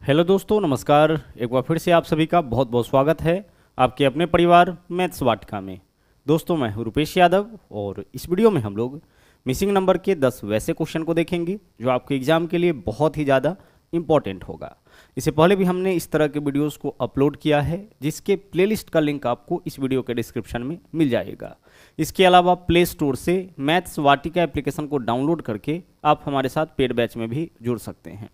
Hello दोस्तों, नमस्कार। एक बार फिर से आप सभी का बहुत बहुत स्वागत है आपके अपने परिवार मैथ्स वाटिका में। दोस्तों, मैं हूं रुपेश यादव और इस वीडियो में हम लोग मिसिंग नंबर के 10 वैसे क्वेश्चन को देखेंगे जो आपके एग्जाम के लिए बहुत ही ज़्यादा इम्पॉर्टेंट होगा। इससे पहले भी हमने इस तरह के वीडियोस को अपलोड किया है जिसके प्लेलिस्ट का लिंक आपको इस वीडियो के डिस्क्रिप्शन में मिल जाएगा। इसके अलावा प्ले स्टोर से मैथ्स वाटिका एप्लीकेशन को डाउनलोड करके आप हमारे साथ पेड बैच में भी जुड़ सकते हैं।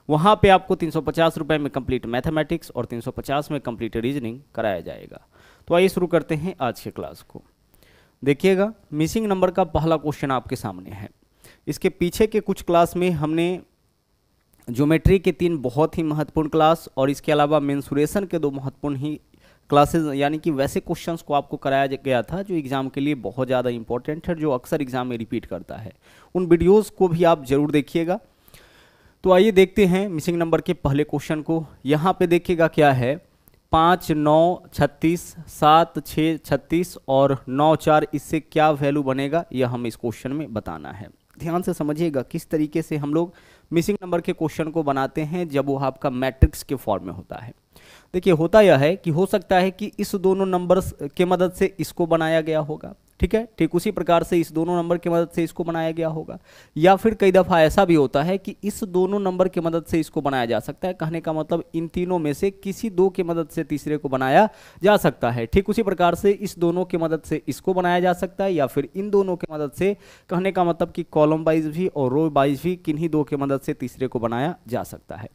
वहाँ पे आपको 350 रुपये में कंप्लीट मैथमेटिक्स और 350 में कंप्लीट रीजनिंग कराया जाएगा। तो आइए शुरू करते हैं आज के क्लास को। देखिएगा, मिसिंग नंबर का पहला क्वेश्चन आपके सामने है। इसके पीछे के कुछ क्लास में हमने ज्योमेट्री के 3 बहुत ही महत्वपूर्ण क्लास और इसके अलावा मेंसुरेशन के 2 महत्वपूर्ण ही क्लासेस यानी कि वैसे क्वेश्चंस को आपको कराया गया था जो एग्जाम के लिए बहुत ज़्यादा इंपॉर्टेंट है, जो अक्सर एग्जाम में रिपीट करता है। उन वीडियोज़ को भी आप जरूर देखिएगा। तो आइए देखते हैं मिसिंग नंबर के पहले क्वेश्चन को। यहाँ पे देखिएगा क्या है, 5, 9, 36, 7, 6, 36 और 9, 4, इससे क्या वैल्यू बनेगा यह हम इस क्वेश्चन में बताना है। ध्यान से समझिएगा किस तरीके से हम लोग मिसिंग नंबर के क्वेश्चन को बनाते हैं जब वो आपका मैट्रिक्स के फॉर्म में होता है। देखिए, होता यह है कि हो सकता है कि इस दोनों नंबर्स के मदद से इसको बनाया गया होगा, ठीक है। ठीक उसी प्रकार से इस दोनों नंबर की मदद से इसको बनाया गया होगा, या फिर कई दफ़ा ऐसा भी होता है कि इस दोनों नंबर की मदद से इसको बनाया जा सकता है। कहने का मतलब इन तीनों में से किसी 2 की मदद से तीसरे को बनाया जा सकता है। ठीक उसी प्रकार से इस दोनों की मदद से इसको बनाया जा सकता है, या फिर इन दोनों की मदद से, कहने का मतलब कि कॉलम वाइज भी और रो वाइज भी किन्हीं 2 की मदद से तीसरे को बनाया जा सकता है।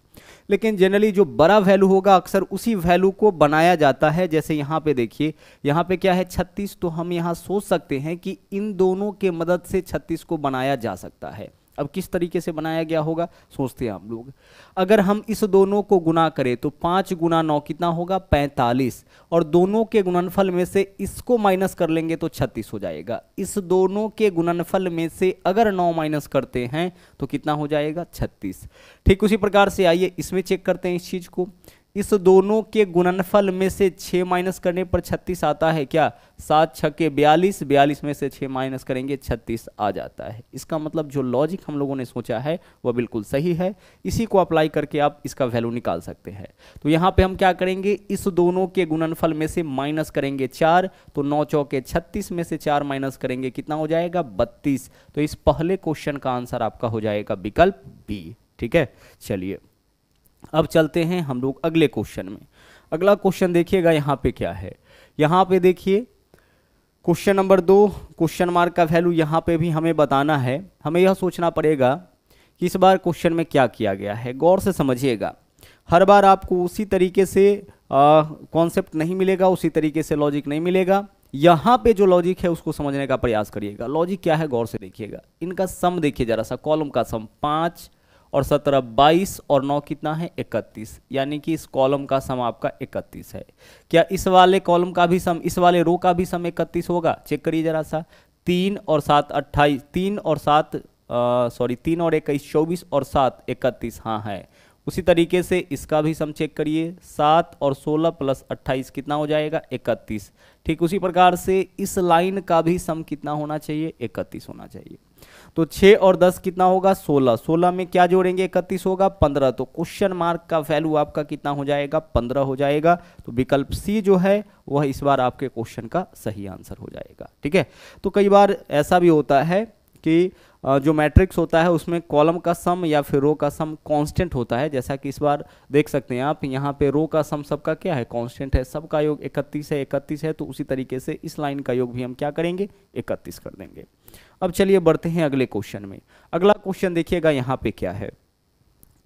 लेकिन जनरली जो बड़ा वैल्यू होगा अक्सर उसी वैल्यू को बनाया जाता है। जैसे यहाँ पे देखिए, यहाँ पे क्या है 36, तो हम यहाँ सोच सकते हैं कि इन दोनों के मदद से 36 को बनाया जा सकता है। अब किस तरीके से बनाया गया होगा सोचते हैं हम लोग। अगर हम इस दोनों को गुना करें तो 5 गुना 9 कितना होगा, 45, और दोनों के गुणनफल में से इसको माइनस कर लेंगे तो 36 हो जाएगा। इस दोनों के गुणनफल में से अगर 9 माइनस करते हैं तो कितना हो जाएगा, 36। ठीक उसी प्रकार से आइए इसमें चेक करते हैं इस चीज को। इस दोनों के गुणनफल में से 6 माइनस करने पर 36 आता है क्या, 7 छक्के 42, 42 में से 6 माइनस करेंगे 36 आ जाता है। इसका मतलब जो लॉजिक हम लोगों ने सोचा है वह बिल्कुल सही है। इसी को अप्लाई करके आप इसका वैल्यू निकाल सकते हैं। तो यहाँ पे हम क्या करेंगे, इस दोनों के गुणनफल में से माइनस करेंगे 4, तो 9 चौके 36 में से 4 माइनस करेंगे कितना हो जाएगा, 32। तो इस पहले क्वेश्चन का आंसर आपका हो जाएगा विकल्प बी। ठीक है, चलिए अब चलते हैं हम लोग अगले क्वेश्चन में। अगला क्वेश्चन देखिएगा यहाँ पे क्या है। यहाँ पे देखिए क्वेश्चन नंबर 2, क्वेश्चन मार्क का वैल्यू यहाँ पे भी हमें बताना है। हमें यह सोचना पड़ेगा कि इस बार क्वेश्चन में क्या किया गया है। गौर से समझिएगा, हर बार आपको उसी तरीके से कॉन्सेप्ट नहीं मिलेगा, उसी तरीके से लॉजिक नहीं मिलेगा। यहाँ पे जो लॉजिक है उसको समझने का प्रयास करिएगा। लॉजिक क्या है गौर से देखिएगा। इनका सम देखिए जरा सा, कॉलम का सम 5 और 17 22 और 9 कितना है, 31, यानी कि इस कॉलम का सम आपका 31 है। क्या इस वाले कॉलम का भी सम, इस वाले रो का भी सम 31 होगा? चेक करिए जरा सा। 3 और 7 28, 3 और 7 3 और 21 24 और 7 31, हाँ है। उसी तरीके से इसका भी सम चेक करिए, 7 और 16 प्लस 28 कितना हो जाएगा, 31। ठीक उसी प्रकार से इस लाइन का भी सम कितना होना चाहिए, 31 होना चाहिए। तो 6 और 10 कितना होगा, 16, 16 में क्या जोड़ेंगे, 31 होगा, 15। तो क्वेश्चन मार्क का वैल्यू आपका कितना हो जाएगा, 15 हो जाएगा। तो विकल्प सी जो है वह इस बार आपके क्वेश्चन का सही आंसर हो जाएगा। ठीक है, तो कई बार ऐसा भी होता है कि जो मैट्रिक्स होता है उसमें कॉलम का सम या फिर रो का सम कांस्टेंट होता है। जैसा कि इस बार देख सकते हैं आप, यहाँ पे रो का सम सबका क्या है, कांस्टेंट है, सबका योग 31 है, 31 है। तो उसी तरीके से इस लाइन का योग भी हम क्या करेंगे, 31 कर देंगे। अब चलिए बढ़ते हैं अगले क्वेश्चन में। अगला क्वेश्चन देखिएगा यहाँ पे क्या है,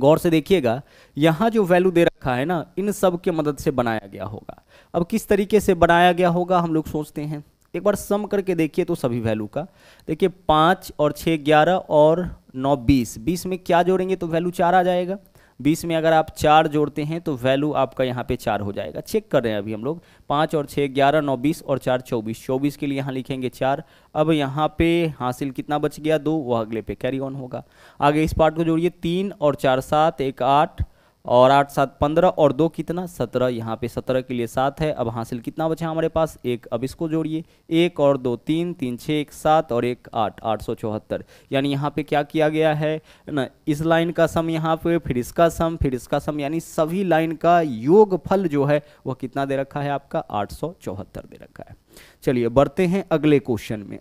गौर से देखिएगा। यहाँ जो वैल्यू दे रखा है ना, इन सब के मदद से बनाया गया होगा। अब किस तरीके से बनाया गया होगा हम लोग सोचते हैं। एक बार सम करके देखिए तो सभी वैल्यू का देखिए, 5 और 6 11 और 9 20, 20 में क्या जोड़ेंगे तो वैल्यू 4 आ जाएगा। 20 में अगर आप 4 जोड़ते हैं तो वैल्यू आपका यहाँ पे 4 हो जाएगा। चेक कर रहे हैं अभी हम लोग, 5 और 6 11 9 20 और 4 24, 24 के लिए यहाँ लिखेंगे 4। अब यहाँ पे हासिल कितना बच गया, 2, वह अगले पे कैरी ऑन होगा। आगे इस पार्ट को जोड़िए, 3 और 4 7, 1 8 और 8 7 15 और 2 कितना 17, यहाँ पे 17 के लिए 7 है। अब हासिल कितना बचा हमारे पास 1, अब इसको जोड़िए 1 और 2 3, 3 6 1 7 और 1 8, 874। यानी यहाँ पे क्या किया गया है ना, इस लाइन का सम यहाँ पे, फिर इसका सम, फिर इसका सम, यानी सभी लाइन का योगफल जो है वह कितना दे रखा है आपका 874 दे रखा है। चलिए बढ़ते हैं अगले क्वेश्चन में।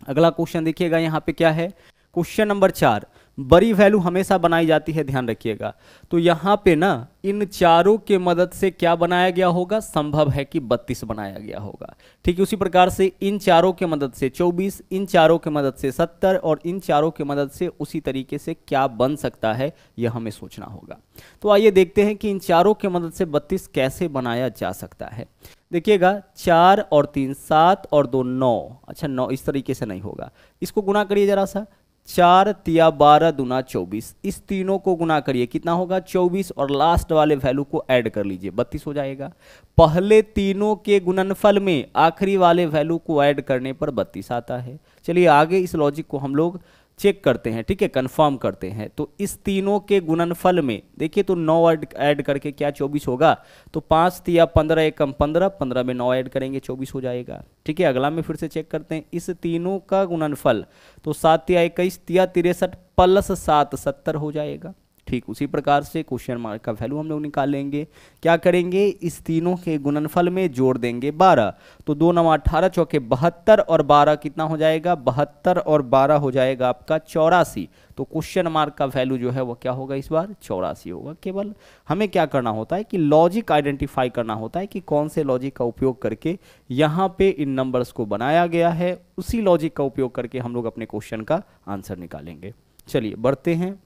अगला क्वेश्चन देखिएगा यहाँ पे क्या है, क्वेश्चन नंबर 4, बड़ी वैल्यू हमेशा बनाई जाती है, ध्यान रखिएगा। तो यहाँ पे ना इन चारों के मदद से क्या बनाया गया होगा, संभव है कि 32 बनाया गया होगा। ठीक है, उसी प्रकार से इन चारों के मदद से 24, इन चारों के मदद से 70 और इन चारों के मदद से उसी तरीके से क्या बन सकता है, यह हमें सोचना होगा। तो आइए देखते हैं कि इन चारों के मदद से 32 कैसे बनाया जा सकता है। देखिएगा 4 और 3 7 और 2 9, अच्छा 9 इस तरीके से नहीं होगा, इसको गुना करिए जरा सा, 4 तिया 12 दूना 24, इस तीनों को गुना करिए कितना होगा 24 और लास्ट वाले वैल्यू को ऐड कर लीजिए 32 हो जाएगा। पहले तीनों के गुणनफल में आखिरी वाले वैल्यू को ऐड करने पर 32 आता है। चलिए आगे इस लॉजिक को हम लोग चेक करते हैं, ठीक है, कंफर्म करते हैं। तो इस तीनों के गुणनफल में देखिए तो 9 ऐड करके क्या 24 होगा, तो 5 तिया 15 एकम 15, 15 में 9 ऐड करेंगे 24 हो जाएगा। ठीक है, अगला में फिर से चेक करते हैं, इस तीनों का गुणनफल तो 7 तिया 21 तिया 63 प्लस 7 70 हो जाएगा। ठीक उसी प्रकार से क्वेश्चन मार्क का वैल्यू हम लोग निकालेंगे, क्या करेंगे, इस तीनों के गुणनफल में जोड़ देंगे 12, तो 2 9 18 चौके 72 और 12 कितना हो जाएगा 72 और 12 हो जाएगा आपका 84। तो क्वेश्चन मार्क का वैल्यू जो है वो क्या होगा इस बार 84 होगा। केवल हमें क्या करना होता है कि लॉजिक आइडेंटिफाई करना होता है कि कौन से लॉजिक का उपयोग करके यहाँ पे इन नंबर्स को बनाया गया है, उसी लॉजिक का उपयोग करके हम लोग अपने क्वेश्चन का आंसर निकालेंगे। चलिए बढ़ते हैं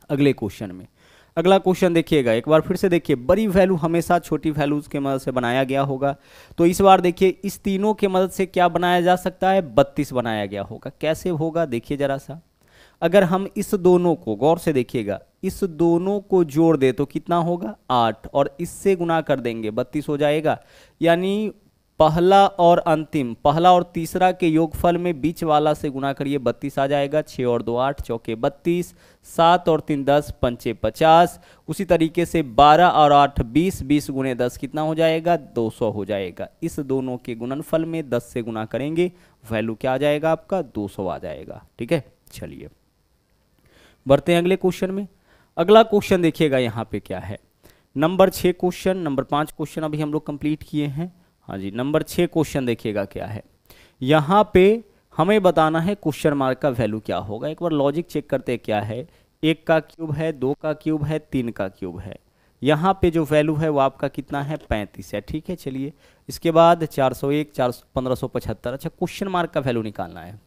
अगले क्वेश्चन में। अगला क्वेश्चन देखिएगा, एक बार फिर से देखिए, बड़ी वैल्यू हमेशा छोटी वैल्यूज के मदद से बनाया गया होगा। तो इस बार देखिए इस तीनों के मदद से क्या बनाया जा सकता है 32 बनाया गया होगा। कैसे होगा देखिए जरा सा, अगर हम इस दोनों को गौर से देखिएगा, इस दोनों को जोड़ दे तो कितना होगा 8 और इससे गुना कर देंगे 32 हो जाएगा। यानी पहला और अंतिम, पहला और तीसरा के योगफल में बीच वाला से गुना करिए 32 आ जाएगा। 6 और 2 8 चौके 32, 7 और 3 10 पंचे 50, उसी तरीके से 12 और 8 20, 20 गुने 10 कितना हो जाएगा 200 हो जाएगा। इस दोनों के गुणनफल में 10 से गुना करेंगे, वैल्यू क्या आ जाएगा आपका 200 आ जाएगा। ठीक है, चलिए बढ़ते हैं अगले क्वेश्चन में। अगला क्वेश्चन देखिएगा यहाँ पे क्या है, नंबर 6 क्वेश्चन, नंबर 5 क्वेश्चन अभी हम लोग कंप्लीट किए हैं। हाँ जी, नंबर 6 क्वेश्चन देखिएगा क्या है, यहाँ पे हमें बताना है क्वेश्चन मार्क का वैल्यू क्या होगा। एक बार लॉजिक चेक करते हैं क्या है, 1 का क्यूब है, 2 का क्यूब है, 3 का क्यूब है, यहाँ पे जो वैल्यू है वो आपका कितना है 35 है। ठीक है, चलिए इसके बाद 401 1575, अच्छा क्वेश्चन मार्क का वैल्यू निकालना है।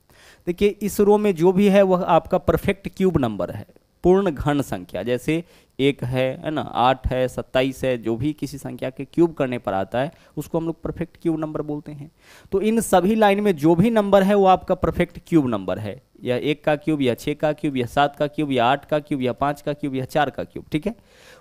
देखिए इस रो में जो भी है वह आपका परफेक्ट क्यूब नंबर है, पूर्ण घन संख्या, जैसे 1 है ना, 8 है, 27 है, जो भी किसी संख्या के क्यूब करने पर आता है उसको हम लोग परफेक्ट क्यूब नंबर बोलते हैं। तो इन सभी लाइन में जो भी नंबर है वो आपका परफेक्ट क्यूब नंबर है, या 1 का क्यूब, या 6 का क्यूब, या 7 का क्यूब, या 8 का क्यूब, या 5 का क्यूब, या 4 का क्यूब। ठीक है,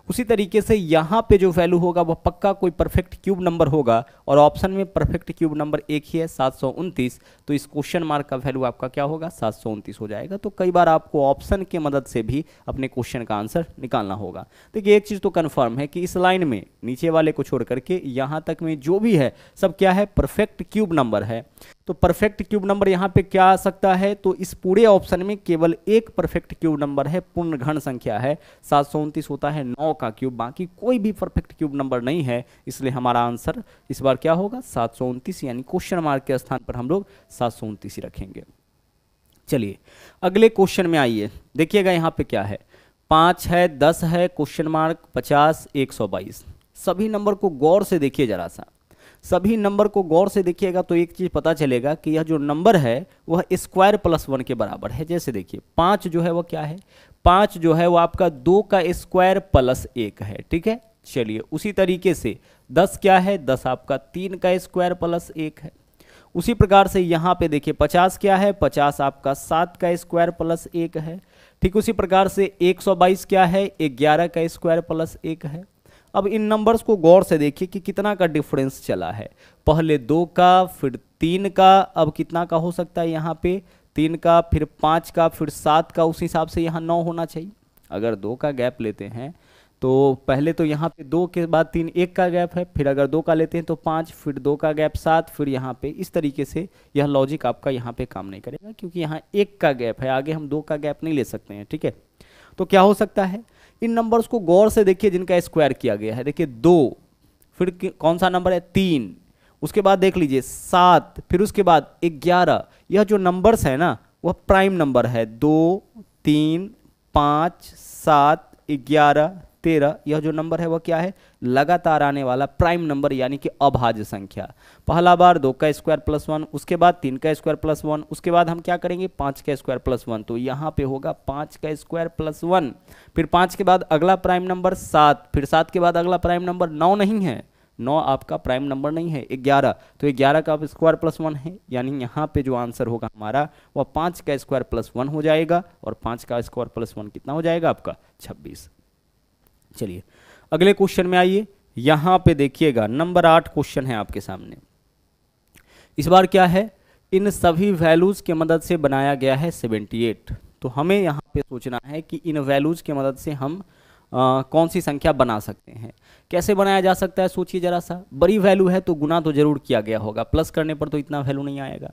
उसी तरीके से यहाँ पे जो वैल्यू होगा वह पक्का कोई परफेक्ट क्यूब नंबर होगा, और ऑप्शन में परफेक्ट क्यूब नंबर एक ही है 729, तो इस क्वेश्चन मार्क का वैल्यू आपका क्या होगा 729 हो जाएगा। तो कई बार आपको ऑप्शन के मदद से भी अपने क्वेश्चन का आंसर निकालना होगा। देखिए एक चीज़ तो कन्फर्म है कि इस लाइन में नीचे वाले को छोड़ करके यहाँ तक में जो भी है सब क्या है परफेक्ट क्यूब नंबर है। तो परफेक्ट क्यूब नंबर यहाँ पे क्या आ सकता है, तो इस पूरे ऑप्शन में केवल एक परफेक्ट क्यूब नंबर है, पूर्ण घन संख्या है, 729 होता है 9 का क्यूब, बाकी कोई भी परफेक्ट क्यूब नंबर नहीं है, इसलिए हमारा आंसर इस बार क्या होगा 729, यानी क्वेश्चन मार्क के स्थान पर हम लोग 729 ही रखेंगे। चलिए अगले क्वेश्चन में आइए, देखिएगा यहाँ पे क्या है, 5 है, 10 है, क्वेश्चन मार्क 50 122। सभी नंबर को गौर से देखिए जरा सा, सभी नंबर को गौर से देखिएगा तो एक चीज पता चलेगा कि यह जो नंबर है वह स्क्वायर प्लस 1 के बराबर है। जैसे देखिए 5 जो है वह क्या है, 5 जो है वो आपका 2 का स्क्वायर प्लस 1 है। ठीक है, चलिए उसी तरीके से 10 क्या है, 10 आपका 3 का स्क्वायर प्लस 1 है। उसी प्रकार से यहाँ पे देखिए 50 क्या है, 50 आपका 7 का स्क्वायर प्लस 1 है। ठीक उसी प्रकार से 122 क्या है, 11 का स्क्वायर प्लस 1 है। अब इन नंबर्स को गौर से देखिए कि कितना का डिफरेंस चला है, पहले 2 का, फिर 3 का, अब कितना का हो सकता है यहाँ पे 3 का, फिर 5 का, फिर 7 का, उस हिसाब से यहाँ 9 होना चाहिए। अगर 2 का गैप लेते हैं तो पहले तो यहाँ पे 2 के बाद 3 1 का गैप है, फिर अगर 2 का लेते हैं तो 5, फिर 2 का गैप 7, फिर यहाँ पे इस तरीके से यह लॉजिक आपका यहाँ पे काम नहीं करेगा क्योंकि यहाँ 1 का गैप है, आगे हम 2 का गैप नहीं ले सकते हैं। ठीक है, तो क्या हो सकता है, इन नंबर्स को गौर से देखिए जिनका स्क्वायर किया गया है। देखिए 2, फिर कौन सा नंबर है 3, उसके बाद देख लीजिए 7, फिर उसके बाद 11। यह जो नंबर्स है ना वह प्राइम नंबर है, 2 3 5 7 11 13। यह जो नंबर है वह क्या है, लगातार आने वाला प्राइम नंबर यानी कि अभाज्य संख्या। पहला बार 2 का स्क्वायर प्लस 1, उसके बाद 3 का स्क्वायर प्लस 1, उसके बाद हम क्या करेंगे 5 का स्क्वायर प्लस 1, तो यहाँ पे होगा 5 का स्क्वायर प्लस 1। फिर 5 के बाद अगला प्राइम नंबर 7, फिर 7 के बाद अगला प्राइम नंबर 9 नहीं है, 9 आपका प्राइम नंबर नहीं है, 11, तो 11 का स्क्वायर प्लस 1 है, यानी यहाँ पे जो आंसर होगा हमारा वह 5 का स्क्वायर प्लस 1 हो जाएगा, और 5 का स्क्वायर प्लस 1 कितना हो जाएगा आपका 26। चलिए अगले क्वेश्चन में आइए, यहां पे देखिएगा नंबर 8 क्वेश्चन है आपके सामने। इस बार क्या है, इन सभी वैल्यूज की मदद से बनाया गया है 78। तो हमें यहां पे सोचना है कि इन वैल्यूज की मदद से हम कौन सी संख्या बना सकते हैं। कैसे बनाया जा सकता है, सोचिए जरा सा। बड़ी वैल्यू है तो गुना तो जरूर किया गया होगा, प्लस करने पर तो इतना वैल्यू नहीं आएगा,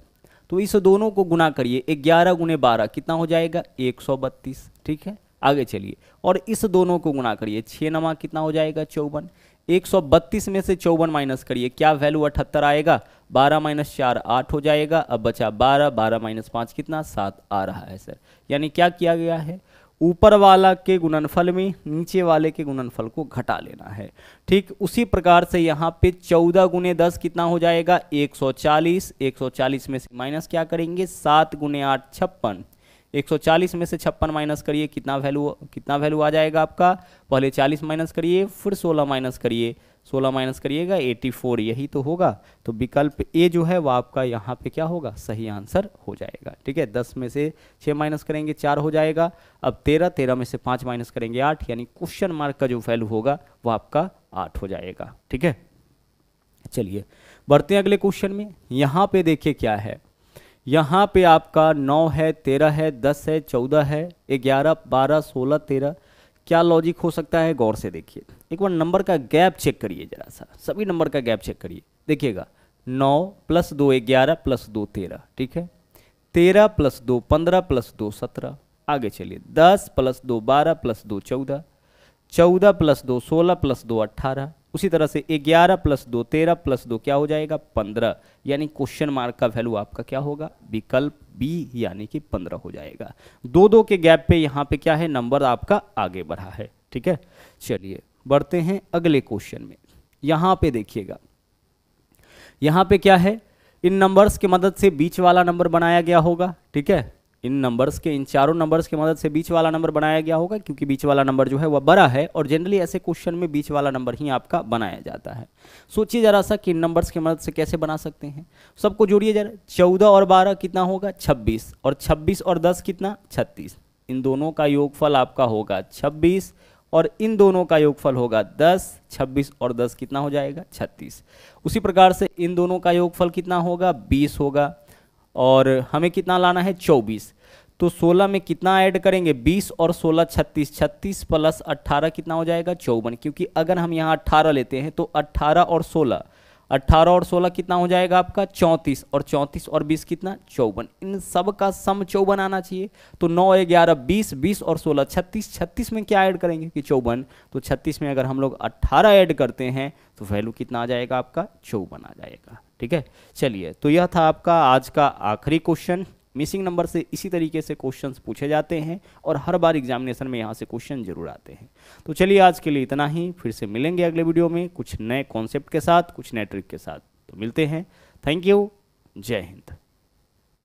तो इस दोनों को गुना करिए, 11 गुने 12 कितना हो जाएगा 132। ठीक है, आगे चलिए, और इस दोनों को गुना करिए, 6 नमा कितना हो जाएगा 54। 132 में से 54 माइनस करिए, क्या वैल्यू 78 आएगा, 12 माइनस 4 8 हो जाएगा। अब बचा 12, 12 माइनस 5 कितना 7 आ रहा है सर। यानी क्या किया गया है, ऊपर वाला के गुणनफल में नीचे वाले के गुणनफल को घटा लेना है। ठीक उसी प्रकार से यहाँ पे 14 गुने 10 कितना हो जाएगा 140। 140 में से माइनस क्या करेंगे 7 गुने 8 56। 140 में से 56 माइनस करिए, कितना वैल्यू आ जाएगा आपका, पहले 40 माइनस करिए फिर 16 माइनस करिए, 16 माइनस करिएगा 84, यही तो होगा। तो विकल्प ए जो है वह आपका यहाँ पे क्या होगा, सही आंसर हो जाएगा। ठीक है, 10 में से 6 माइनस करेंगे 4 हो जाएगा। अब 13 में से 5 माइनस करेंगे 8, यानी क्वेश्चन मार्क का जो वैल्यू होगा वह आपका 8 हो जाएगा। ठीक है, चलिए बढ़ते हैं अगले क्वेश्चन में। यहाँ पे देखिए क्या है, यहाँ पे आपका 9 है, 13 है, 10 है, 14 है, 11 12 16 13। क्या लॉजिक हो सकता है, गौर से देखिए, एक बार नंबर का गैप चेक करिए जरा सा, सभी नंबर का गैप चेक करिए। देखिएगा 9 + 2 11 + 2 13। ठीक है, 13 + 2 15 + 2 17। आगे चलिए 10 + 2 12 + 2 14, 14 + 2 16 + 2 18। उसी तरह से 11 + 2 13 + 2 क्या हो जाएगा 15, यानी क्वेश्चन मार्क का वैल्यू आपका क्या होगा, विकल्प बी यानी कि 15 हो जाएगा। 2 के गैप पे यहाँ पे क्या है, नंबर आपका आगे बढ़ा है। ठीक है, चलिए बढ़ते हैं अगले क्वेश्चन में। यहाँ पे देखिएगा, यहाँ पे क्या है, इन नंबर्स की मदद से बीच वाला नंबर बनाया गया होगा। ठीक है, इन नंबर्स के, इन चारों नंबर्स की मदद से बीच वाला नंबर बनाया गया होगा, क्योंकि बीच वाला नंबर जो है वह बड़ा है, और जनरली ऐसे क्वेश्चन में बीच वाला नंबर ही आपका बनाया जाता है। सोचिए जरा सा कि इन नंबर्स की मदद से कैसे बना सकते हैं। सबको जोड़िए जरा, 14 और 12 कितना होगा 26, और 26 और 10 कितना 36। इन दोनों का योगफल आपका होगा 26, और इन दोनों का योगफल होगा 10। 26 और 10 कितना हो जाएगा 36। उसी प्रकार से इन दोनों का योगफल कितना होगा 20 होगा, और हमें कितना लाना है 24। तो 16 में कितना ऐड करेंगे 20 और 16 36, 36 + 18 कितना हो जाएगा 54। क्योंकि अगर हम यहाँ 18 लेते हैं तो 18 और 16 कितना हो जाएगा आपका 34, और 34 और 20 कितना 54। इन सब का सम 54 आना चाहिए। तो 9 11 20, 20 और 16 36, 36 में क्या ऐड करेंगे कि 54। तो 36 में अगर हम लोग 18 ऐड करते हैं तो वैल्यू कितना आ जाएगा आपका 54 आ जाएगा। ठीक है, चलिए तो यह था आपका आज का आखिरी क्वेश्चन। मिसिंग नंबर से इसी तरीके से क्वेश्चंस पूछे जाते हैं, और हर बार एग्जामिनेशन में यहाँ से क्वेश्चन जरूर आते हैं। तो चलिए आज के लिए इतना ही, फिर से मिलेंगे अगले वीडियो में कुछ नए कॉन्सेप्ट के साथ, कुछ नए ट्रिक के साथ। तो मिलते हैं, थैंक यू, जय हिंद।